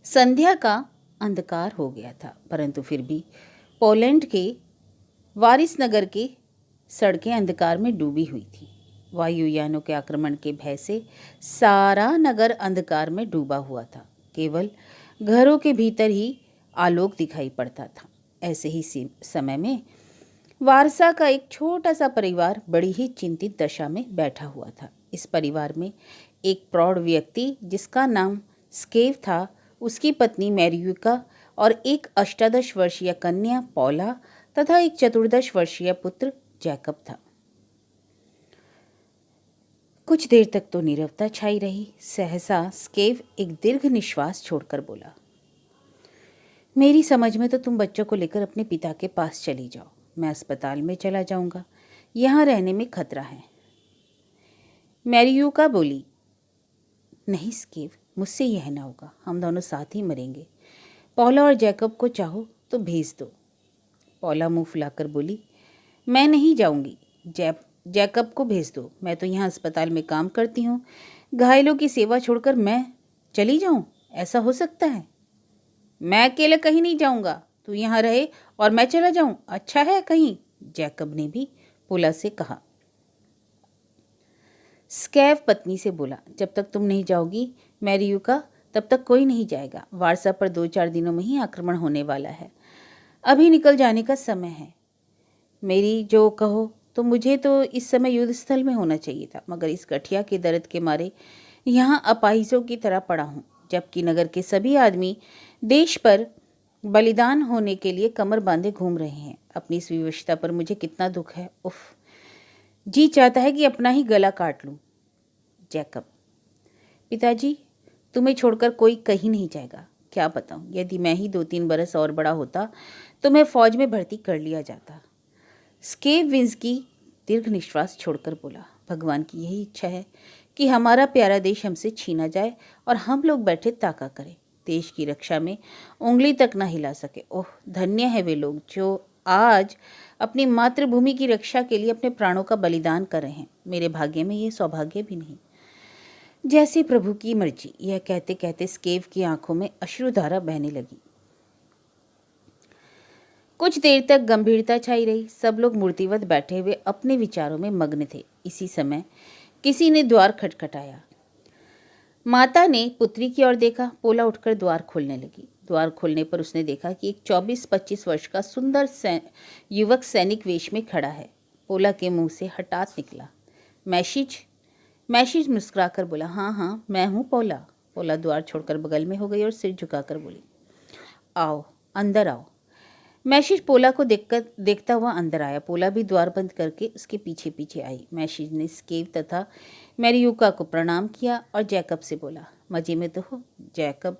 संध्या का अंधकार हो गया था, परंतु फिर भी पोलैंड के वारिसनगर की सड़कें अंधकार में डूबी हुई थी। वायुयानों के आक्रमण के भय से सारा नगर अंधकार में डूबा हुआ था। केवल घरों के भीतर ही आलोक दिखाई पड़ता था। ऐसे ही समय में वारसा का एक छोटा सा परिवार बड़ी ही चिंतित दशा में बैठा हुआ था। इस परिवार में एक प्रौढ़ व्यक्ति जिसका नाम स्केव था, उसकी पत्नी मैरियुका और एक 18 वर्षीय कन्या पौला तथा एक 14 वर्षीय पुत्र जैकब था। कुछ देर तक तो नीरवता छाई रही। सहसा स्केव एक दीर्घ निश्वास छोड़कर बोला, मेरी समझ में तो तुम बच्चों को लेकर अपने पिता के पास चली जाओ। मैं अस्पताल में चला जाऊंगा, यहाँ रहने में खतरा है। मैरियुका बोली, नहीं स्केव, मुझसे यह ना होगा, हम दोनों साथ ही मरेंगे। पौला और जैकब को चाहो तो भेज दो। पौला मुंह फुलाकर बोली, मैं नहीं जाऊंगी। जैकब को भेज दो, मैं तो यहाँ अस्पताल में काम करती हूँ। घायलों की सेवा छोड़कर मैं चली जाऊं, ऐसा हो सकता है? मैं अकेले कहीं नहीं जाऊंगा, तू यहाँ रहे और मैं चला जाऊं, अच्छा है कहीं? जैकब ने भी पौला से कहा। स्केव पत्नी से बोला, जब तक तुम नहीं जाओगी मैरियुका, तब तक कोई नहीं जाएगा। वारसा पर 2-4 दिनों में ही आक्रमण होने वाला है। अभी निकल जाने का समय है। मेरी जो कहो, तो मुझे तो इस समय युद्ध स्थल में होना चाहिए था, मगर इस गठिया के दर्द के मारे यहाँ अपाहिजों की तरह पड़ा हूँ, जबकि नगर के सभी आदमी देश पर बलिदान होने के लिए कमर बांधे घूम रहे हैं। अपनी इस विवशता पर मुझे कितना दुख है। उफ, जी चाहता है कि अपना ही गला काट लूं। जैकब, पिताजी, तुम्हें छोड़कर कोई कहीं नहीं जाएगा। क्या बताऊं, यदि मैं ही 2-3 बरस और बड़ा होता तो मैं फौज में भर्ती कर लिया जाता। स्केव विंस्की दीर्घ निश्वास छोड़कर बोला, भगवान की यही इच्छा है कि हमारा प्यारा देश हमसे छीना जाए और हम लोग बैठे ताका करें, देश की रक्षा में उंगली तक ना हिला सके। ओह, धन्य है वे लोग जो आज अपनी मातृभूमि की रक्षा के लिए अपने प्राणों का बलिदान कर रहे हैं। मेरे भाग्य में ये सौभाग्य भी नहीं। जैसी प्रभु की मर्जी। यह कहते कहते स्केव की आंखों में अश्रुधारा बहने लगी। कुछ देर तक गंभीरता छाई रही। सब लोग मूर्तिवत बैठे हुए अपने विचारों में मग्न थे। इसी समय किसी ने द्वार खटखटाया। माता ने पुत्री की ओर देखा। पोला उठकर द्वार खोलने लगी। द्वार खोलने पर उसने देखा कि एक 24-25 वर्ष का सुंदर युवक सैनिक वेश में खड़ा है। पोला के मुंह से हठात निकला, मैशिज। मैशिज मुस्कुराकर बोला, हाँ हाँ, मैं हूँ पौला। पौला द्वार छोड़कर बगल में हो गई और सिर झुकाकर बोली, आओ, अंदर आओ। मैशिज पोला को देखता हुआ अंदर आया। पोला भी द्वार बंद करके उसके पीछे पीछे आई। मैशिज ने स्केव तथा मैरियुका को प्रणाम किया और जैकब से बोला, मजे में तो हो जैकब?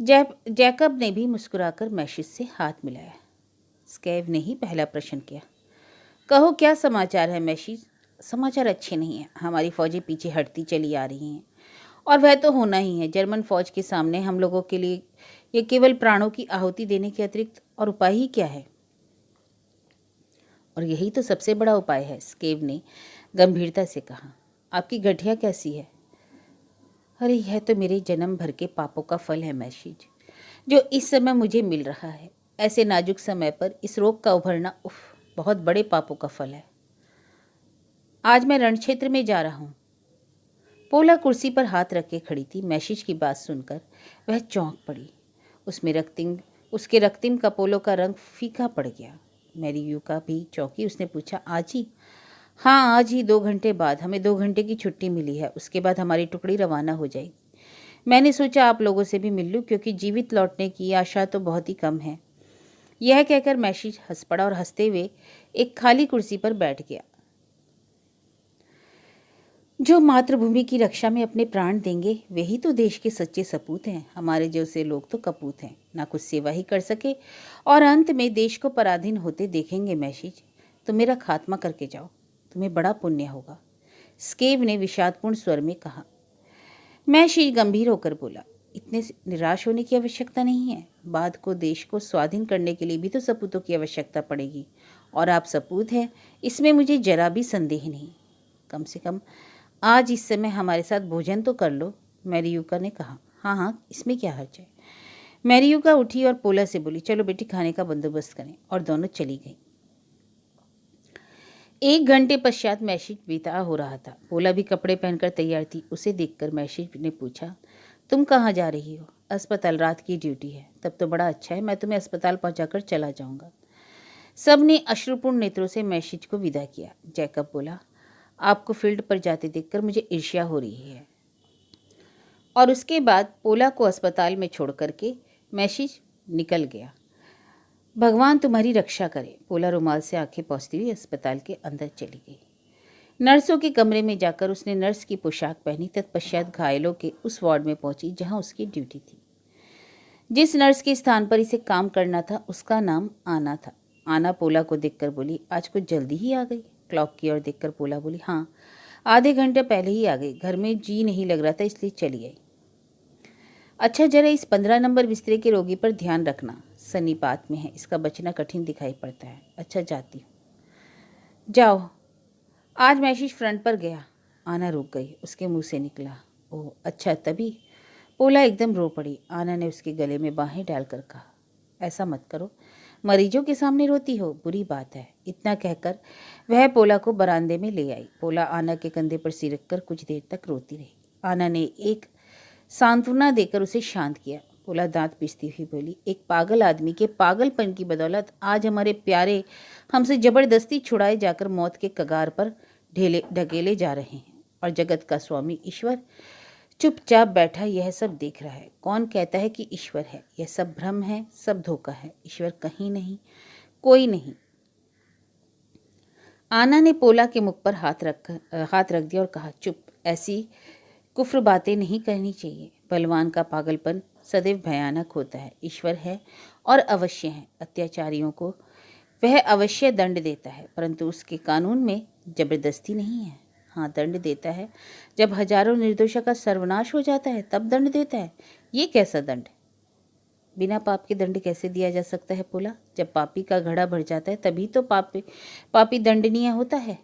जैकब ने भी मुस्कुराकर मैशिज से हाथ मिलाया। स्केव ने ही पहला प्रश्न किया, कहो क्या समाचार है मैशिज? समाचार अच्छे नहीं हैं। हमारी फौजें पीछे हटती चली आ रही हैं और वह तो होना ही है। जर्मन फौज के सामने हम लोगों के लिए ये केवल प्राणों की आहुति देने के अतिरिक्त और उपाय ही क्या है? और यही तो सबसे बड़ा उपाय है, स्केव ने गंभीरता से कहा। आपकी गठिया कैसी है? अरे, यह तो मेरे जन्म भर के पापों का फल है मैशिज, जो इस समय मुझे मिल रहा है। ऐसे नाजुक समय पर इस रोग का उभरना, उफ, बहुत बड़े पापों का फल है। आज मैं रण क्षेत्र में जा रहा हूँ। पोला कुर्सी पर हाथ रख के खड़ी थी। मैशिज की बात सुनकर वह चौंक पड़ी। उसके रक्तिम कपोलों का रंग फीका पड़ गया। मैरियुका भी चौंकी। उसने पूछा, आज ही? हाँ, आज ही, 2 घंटे बाद। हमें 2 घंटे की छुट्टी मिली है, उसके बाद हमारी टुकड़ी रवाना हो जाएगी। मैंने सोचा आप लोगों से भी मिल लूँ, क्योंकि जीवित लौटने की आशा तो बहुत ही कम है। यह कहकर मैशिज हंस पड़ा और हंसते हुए एक खाली कुर्सी पर बैठ गया। जो मातृभूमि की रक्षा में अपने प्राण देंगे वही तो देश के सच्चे सपूत हैं। हमारे जैसे लोग तो कपूत हैं, ना कुछ सेवा ही कर सके और अंत में देश को पराधीन होते देखेंगे। मैशिज, तुम मेरा खात्मा करके जाओ, तुम्हें बड़ा पुण्य होगा, स्केव ने विषादपूर्ण स्वर में कहा। मैशिज गंभीर होकर बोला, इतने निराश होने की आवश्यकता नहीं है। बाद को देश को स्वाधीन करने के लिए भी तो सपूतों की आवश्यकता पड़ेगी, और आप सपूत हैं, इसमें मुझे जरा भी संदेह नहीं। कम से कम आज इस समय हमारे साथ भोजन तो कर लो, मैरियुका ने कहा। हाँ हाँ, इसमें क्या हर्ज है। मैरियुका उठी और पोला से बोली, चलो बेटी खाने का बंदोबस्त करें, और दोनों चली गई। 1 घंटे पश्चात मैशिज बीता हो रहा था। पोला भी कपड़े पहनकर तैयार थी। उसे देखकर मैशिज ने पूछा, तुम कहाँ जा रही हो? अस्पताल, रात की ड्यूटी है। तब तो बड़ा अच्छा है, मैं तुम्हें अस्पताल पहुंचाकर चला जाऊंगा। सब ने अश्रुपूर्ण नेत्रों से मैशिज को विदा किया। जैकब बोला, आपको फील्ड पर जाते देखकर मुझे ईर्ष्या हो रही है। और उसके बाद पोला को अस्पताल में छोड़ करके मैशिज निकल गया। भगवान तुम्हारी रक्षा करे। पोला रुमाल से आंखें पोंछती हुई अस्पताल के अंदर चली गई। नर्सों के कमरे में जाकर उसने नर्स की पोशाक पहनी। तत्पश्चात घायलों के उस वार्ड में पहुंची जहां उसकी ड्यूटी थी। जिस नर्स के स्थान पर इसे काम करना था उसका नाम आना था। आना पोला को देखकर बोली, आज कुछ जल्दी ही आ गई। क्लॉक की ओर देखकर पोला बोली, हाँ, आधे घंटे पहले ही आ गई। घर में जी नहीं लग रहा था इसलिए चली आई। अच्छा, जरा इस 15 नंबर बिस्तरे के रोगी पर ध्यान रखना, सन्निपात में है, इसका बचना कठिन दिखाई पड़ता है। अच्छा, जाती हूँ। जाओ। आज मैशिज फ्रंट पर गया। आना रुक गई। उसके मुंह से निकला, ओह अच्छा, तभी। पोला एकदम रो पड़ी। आना ने उसके गले में बाहें डालकर कहा, ऐसा मत करो, मरीजों के सामने रोती हो, बुरी बात है। इतना कहकर वह पोला को बरामदे में ले आई। पोला आना के कंधे पर सिर रखकर कुछ देर तक रोती रही। आना ने एक सांत्वना देकर उसे शांत किया। पोला दांत पीसती हुई बोली, एक पागल आदमी के पागलपन की बदौलत आज हमारे प्यारे हमसे जबरदस्ती छुड़ाए जाकर मौत के कगार पर ढकेले जा रहे हैं, और जगत का स्वामी ईश्वर चुपचाप बैठा यह सब देख रहा है। कौन कहता है कि ईश्वर है? यह सब भ्रम है, सब धोखा है। ईश्वर कहीं नहीं, कोई नहीं। आना ने पोला के मुख पर हाथ रख दिया और कहा, चुप, ऐसी कुफ्र बातें नहीं कहनी चाहिए। बलवान का पागलपन सदैव भयानक होता है। ईश्वर है और अवश्य है। अत्याचारियों को वह अवश्य दंड देता है, परंतु उसके कानून में जबरदस्ती नहीं है। हाँ, दंड देता है जब हजारों निर्दोषों का सर्वनाश हो जाता है, तब दंड देता है। ये कैसा दंड? बिना पाप के दंड कैसे दिया जा सकता है पोला? जब पापी का घड़ा भर जाता है तभी तो पापी दंडनीय होता है।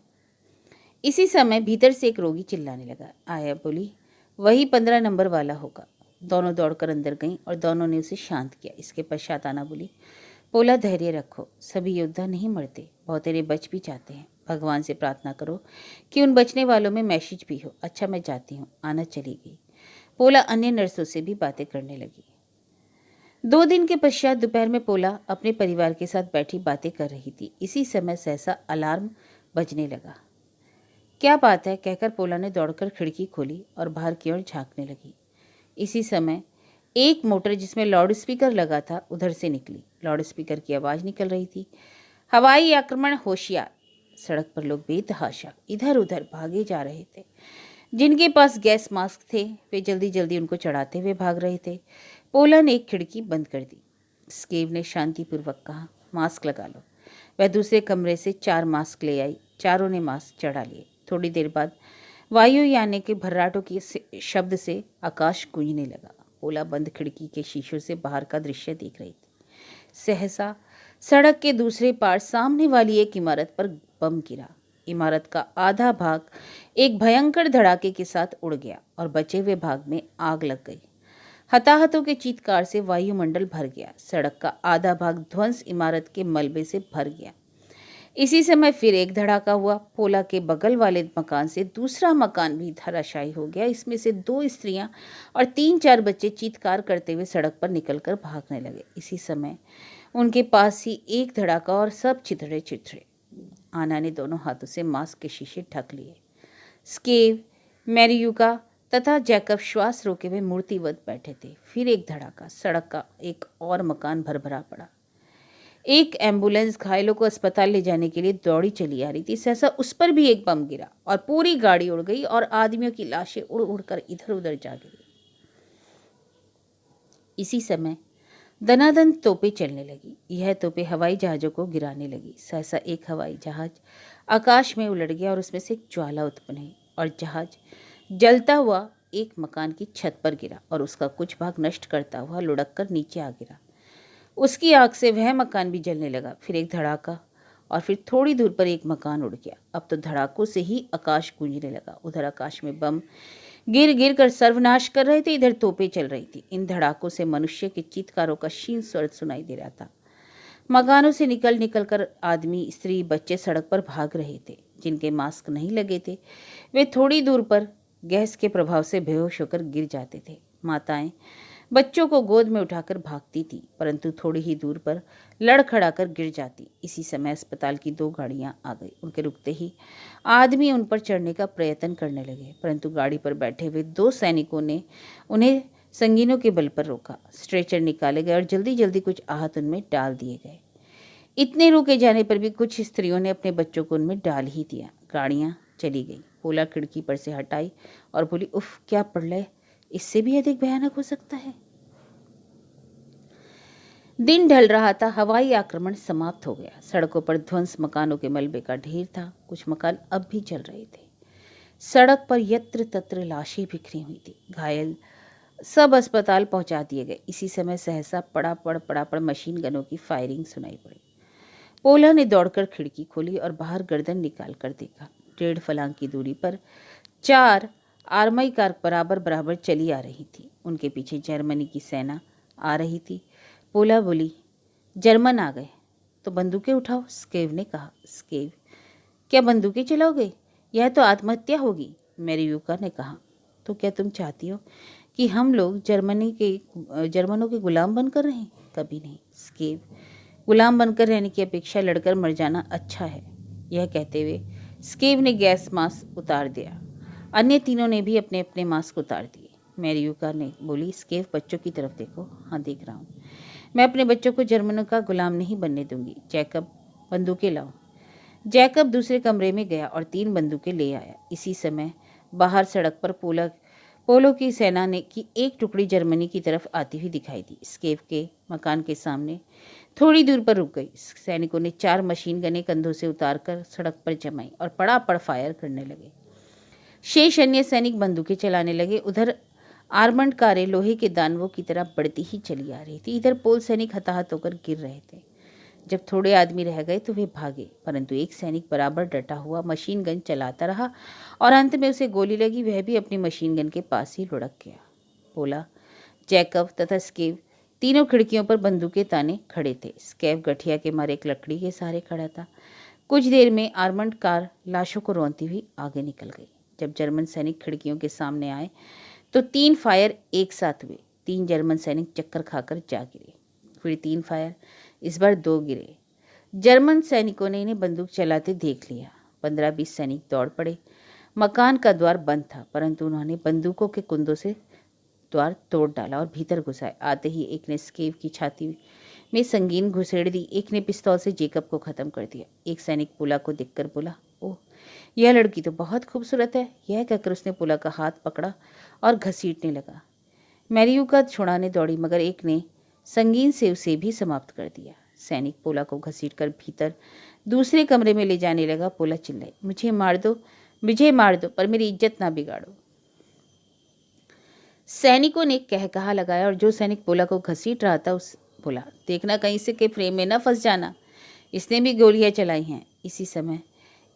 इसी समय भीतर से एक रोगी चिल्लाने लगा। आया बोली, वही 15 नंबर वाला होगा। दोनों दौड़कर अंदर गईं और दोनों ने उसे शांत किया। इसके पश्चात आना बोली, पोला, धैर्य रखो, सभी योद्धा नहीं मरते, बहुत तेरे बच भी जाते हैं। भगवान से प्रार्थना करो कि उन बचने वालों में मैशिज भी हो। अच्छा, मैं जाती हूँ। आना चली गई। पोला अन्य नर्सों से भी बातें करने लगी। 2 दिन के पश्चात दोपहर में पोला अपने परिवार के साथ बैठी बातें कर रही थी। इसी समय सहसा अलार्म बजने लगा। क्या बात है, कहकर पोला ने दौड़कर खिड़की खोली और बाहर की ओर झांकने लगी। इसी समय एक मोटर जिसमें लाउड स्पीकर लगा था उधर से निकली। लाउड स्पीकर की आवाज़ निकल रही थी, हवाई आक्रमण होशियार। सड़क पर लोग बेतहाशा इधर उधर भागे जा रहे थे। जिनके पास गैस मास्क थे वे जल्दी जल्दी उनको चढ़ाते हुए भाग रहे थे। पोला ने एक खिड़की बंद कर दी। स्केव ने शांतिपूर्वक कहा, मास्क लगा लो। वह दूसरे कमरे से 4 मास्क ले आई। चारों ने मास्क चढ़ा लिए। थोड़ी देर बाद वायुयान के भर्राटों के शब्द से आकाश गूंजने लगा। पोला बंद खिड़की के शीशों से बाहर का दृश्य देख रही थी। सहसा सड़क के दूसरे पार सामने वाली एक इमारत पर बम गिरा। इमारत का आधा भाग एक भयंकर धड़ाके के साथ उड़ गया और बचे हुए भाग में आग लग गई। हताहतों के चीत्कार से वायुमंडल भर गया। सड़क का आधा भाग ध्वंस इमारत के मलबे से भर गया। इसी समय फिर एक धड़ाका हुआ। पोला के बगल वाले मकान से दूसरा मकान भी धराशायी हो गया। इसमें से 2 स्त्रियां और 3-4 बच्चे चीत्कार करते हुए सड़क पर निकलकर भागने लगे। इसी समय उनके पास ही एक धड़ाका और सब चिथड़े चिथड़े। आना ने दोनों हाथों से मास्क के शीशे ढक लिए। स्केव, मैरियुका तथा जैकब श्वास रोके हुए मूर्तिवत बैठे थे। फिर एक धड़ाका। सड़क का एक और मकान भरभरा पड़ा। एक एम्बुलेंस घायलों को अस्पताल ले जाने के लिए दौड़ी चली आ रही थी। सहसा उस पर भी एक बम गिरा और पूरी गाड़ी उड़ गई और आदमियों की लाशें उड़ उड़कर इधर उधर जा गिरी। इसी समय दनादन तोपें चलने लगी। यह तोपें हवाई जहाज़ों को गिराने लगी। सहसा एक हवाई जहाज आकाश में उलट गया और उसमें से एक ज्वाला उत्पन्न हुई और जहाज जलता हुआ एक मकान की छत पर गिरा और उसका कुछ भाग नष्ट करता हुआ लुढ़क कर नीचे आ गिरा। उसकी आग से वह मकान भी जलने लगा। फिर एक धड़ाका और फिर थोड़ी दूर पर एक मकान उड़ गया। अब तो धड़ाकों से ही आकाश गूंजने लगा। उधर आकाश में बम गिर गिर कर सर्वनाश कर रहे थे। इधर तोपें चल रही थी। इन धड़ाकों से मनुष्य के चीत्कारों का क्षीण स्वर सुनाई दे रहा था। मकानों से निकल निकल कर आदमी, स्त्री, बच्चे सड़क पर भाग रहे थे। जिनके मास्क नहीं लगे थे वे थोड़ी दूर पर गैस के प्रभाव से बेहोश होकर गिर जाते थे। माताएं बच्चों को गोद में उठाकर भागती थी, परंतु थोड़ी ही दूर पर लड़खड़ाकर गिर जाती। इसी समय अस्पताल की 2 गाड़ियां आ गई। उनके रुकते ही आदमी उन पर चढ़ने का प्रयत्न करने लगे, परंतु गाड़ी पर बैठे हुए 2 सैनिकों ने उन्हें संगीनों के बल पर रोका। स्ट्रेचर निकाले गए और जल्दी जल्दी कुछ आहत उनमें डाल दिए गए। इतने रोके जाने पर भी कुछ स्त्रियों ने अपने बच्चों को उनमें डाल ही दिया। गाड़ियां चली गई। पोला खिड़की पर से हटाई और बोली, उफ, क्या प्रलय इससे भी अधिक भयानक हो सकता है। दिन ढल रहा था। हवाई आक्रमण समाप्त हो गया। सड़कों पर ध्वंस, मकानों के मलबे का ढेर था। कुछ मकान अब भी चल रहे थे। सड़क पर यत्र तत्र लाशें बिखरी हुई थी। घायल सब अस्पताल पहुंचा दिए गए। इसी समय सहसा पड़ापड़ मशीन गनों की फायरिंग सुनाई पड़ी। पोला ने दौड़कर खिड़की खोली और बाहर गर्दन निकाल कर देखा। 1.5 फलांग की दूरी पर 4 आर्मी कार बराबर बराबर चली आ रही थी। उनके पीछे जर्मनी की सेना आ रही थी। पोला बोली, जर्मन आ गए तो बंदूकें उठाओ, स्केव ने कहा। स्केव, क्या बंदूकें चलाओगे? यह तो आत्महत्या होगी, मेरियुका ने कहा। तो क्या तुम चाहती हो कि हम लोग जर्मनों के गुलाम बनकर रहें? कभी नहीं स्केव, गुलाम बनकर रहने की अपेक्षा लड़कर मर जाना अच्छा है। यह कहते हुए स्केव ने गैस मास्क उतार दिया। अन्य तीनों ने भी अपने अपने मास्क उतार दिए। मेरियुका ने बोली, स्केव, बच्चों की तरफ देखो। हाँ, देख रहा हूँ। मैं अपने बच्चों को जर्मनों का गुलाम नहीं बनने दूंगी। जैकब, बंदूकें लाओ। जैकब दूसरे कमरे में गया और 3 बंदूकें ले आया। इसी समय बाहर सड़क पर पोलो की सेना की एक टुकड़ी जर्मनी की तरफ आती हुई दिखाई दी। स्केव के मकान के सामने थोड़ी दूर पर रुक गई। सैनिकों ने 4 मशीन गनें कंधों से उतारकर सड़क पर जमाई और पड़ापड़ फायर करने लगे। शेष अन्य सैनिक बंदूकें चलाने लगे। उधर आर्मर्ड कारें लोहे के दानवों की तरह बढ़ती ही चली आ रही थी। इधर पोल सैनिक हताहत होकर गिर रहे थे। जब थोड़े आदमी रह गए तो वे भागे, परंतु एक सैनिक बराबर डटा हुआ मशीन गन चलाता रहा और अंत में उसे गोली लगी। वह भी अपनी मशीन गन के पास ही लुढ़क गया। पोला, जैकब तथा स्केव तीनों खिड़कियों पर बंदूकें ताने खड़े थे। स्केव गठिया के मारे एक लकड़ी के सहारे खड़ा था। कुछ देर में आर्मर्ड कार लाशों को रौंदती हुई आगे निकल गई। जब जर्मन सैनिक खिड़कियों के सामने आए तो 3 फायर एक साथ हुए। 3 जर्मन सैनिक चक्कर खाकर जा गिरे। फिर 3 फायर, इस बार 2 गिरे। जर्मन सैनिकों ने इन्हें बंदूक चलाते देख लिया। 15-20 सैनिक दौड़ पड़े। मकान का द्वार बंद था, परंतु उन्होंने बंदूकों के कुंदों से द्वार तोड़ डाला और भीतर घुसाए। आते ही एक ने स्केव की छाती में संगीन घुसेड़ दी। एक ने पिस्तौल से जेकब को खत्म कर दिया। एक सैनिक पोला को देखकर बोला, ओह, यह लड़की तो बहुत खूबसूरत है। यह कहकर उसने पोला का हाथ पकड़ा और घसीटने लगा। मेरियुका छुड़ाने दौड़ी, मगर एक ने संगीन से उसे भी समाप्त कर दिया। सैनिक पोला को घसीटकर भीतर दूसरे कमरे में ले जाने लगा। पोला चिल्लाई, मुझे मार दो, पर मेरी इज्जत ना बिगाड़ो। सैनिकों ने कहकहा लगाया और जो सैनिक पोला को घसीट रहा था उस बोला, देखना कहीं से के फ्रेम में न फंस जाना, इसने भी गोलियां चलाई हैं। इसी समय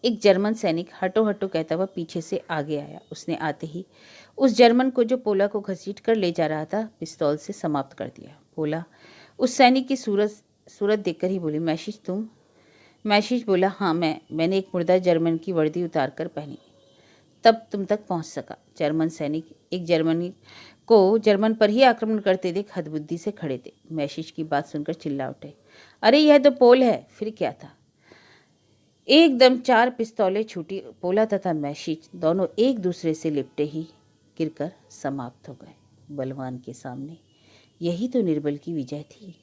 एक जर्मन सैनिक हटो हटो कहता हुआ पीछे से आगे आया। उसने आते ही उस जर्मन को जो पोला को घसीट कर ले जा रहा था पिस्तौल से समाप्त कर दिया। पोला उस सैनिक की सूरत देखकर ही बोली, मैशिश तुम? मैशिश बोला, हाँ मैंने एक मुर्दा जर्मन की वर्दी उतार कर पहनी, तब तुम तक पहुंच सका। जर्मन सैनिक एक जर्मनी को जर्मन पर ही आक्रमण करते देख हदबुद्धि से खड़े थे। मैशिश की बात सुनकर चिल्ला उठे, अरे यह तो पोल है। फिर क्या था? एकदम 4 पिस्तौलें छूटी। पोला तथा मैशिश दोनों एक दूसरे से लिपटे ही गिरकर समाप्त हो गए। बलवान के सामने यही तो निर्बल की विजय थी।